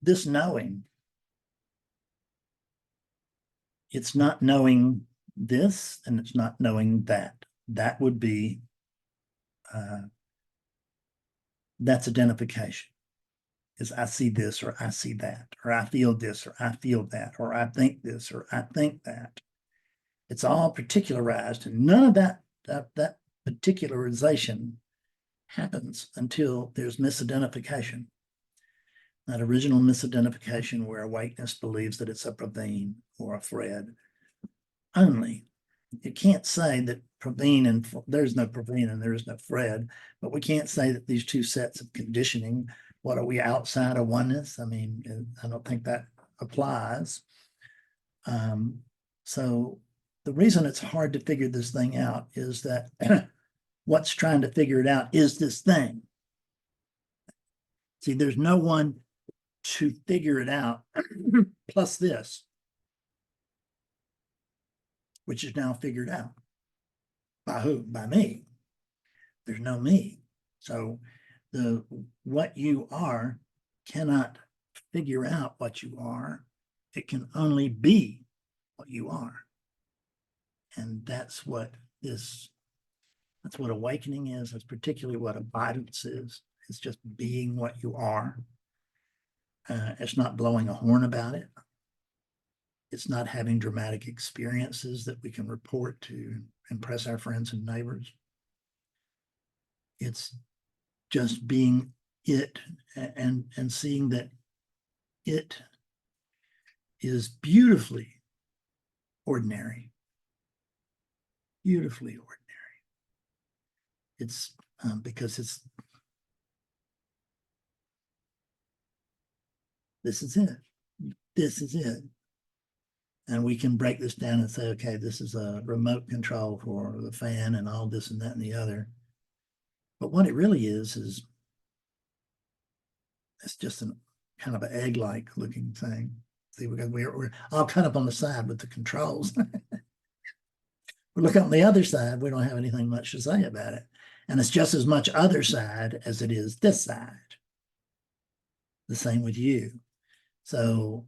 this knowing, it's not knowing this and it's not knowing that. That would be, that's identification. Is I see this or I see that, or I feel this or I feel that, or I think this or I think that. It's all particularized, and none of that particularization happens until there's misidentification. That original misidentification where awakeness believes that it's a Praveen or a Fred. Only. You can't say that Praveen and there's no Praveen and there's no Fred, but we can't say that these two sets of conditioning, what are we outside of oneness? I mean, I don't think that applies. So the reason it's hard to figure this thing out is that what's trying to figure it out is this thing. See, there's no one to figure it out plus this, which is now figured out. By who? By me. There's no me. So what you are cannot figure out what you are. It can only be what you are. And that's what awakening is. That's particularly what abidance is. It's just being what you are. It's not blowing a horn about it. It's not having dramatic experiences that we can report to impress our friends and neighbors. It's just being it and seeing that it is beautifully ordinary. Beautifully ordinary. It's because this is it. This is it. And we can break this down and say, okay, this is a remote control for the fan and all this and that and the other. But what it really is it's just a kind of an egg-like looking thing. See, we're all cut up on the side with the controls. We look on the other side, we don't have anything much to say about it. And it's just as much other side as it is this side. The same with you. So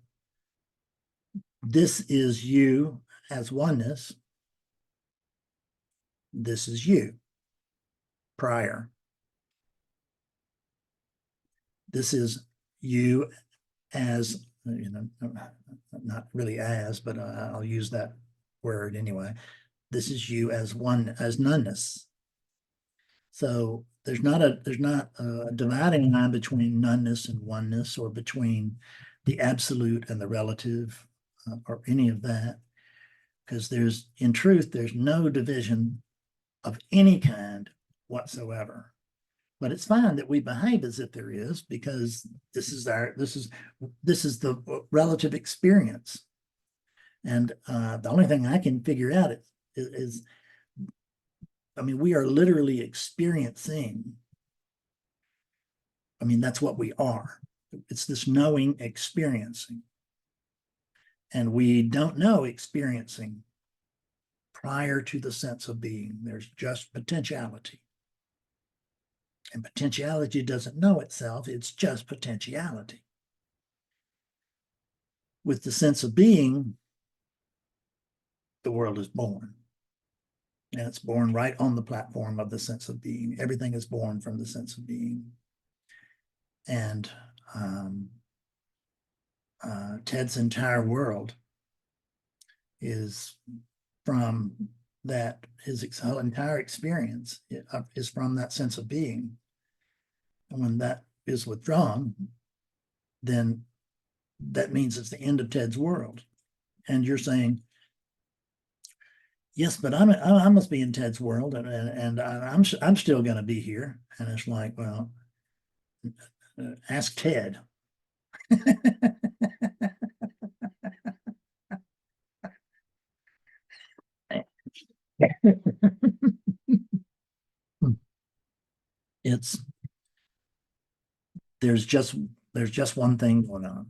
this is you as oneness. This is you prior. This is you as, not really as, but I'll use that word anyway. This is you as one, as noneness. So there's not a dividing line between noneness and oneness, or between the absolute and the relative, or any of that, because in truth, there's no division of any kind whatsoever. But it's fine that we behave as if there is, because this is the relative experience. And the only thing I can figure out is, I mean, we are literally experiencing. I mean, that's what we are. It's this knowing experiencing. And we don't know experiencing prior to the sense of being. There's just potentiality. And potentiality doesn't know itself. It's just potentiality. With the sense of being, the world is born. And it's born right on the platform of the sense of being. Everything is born from the sense of being. And Ted's entire world is from that. His whole entire experience is from that sense of being. And when that is withdrawn, then that means it's the end of Ted's world. And you're saying, yes, but I must be in Ted's world, and I'm still going to be here. And it's like, well, ask Ted. There's just one thing going on.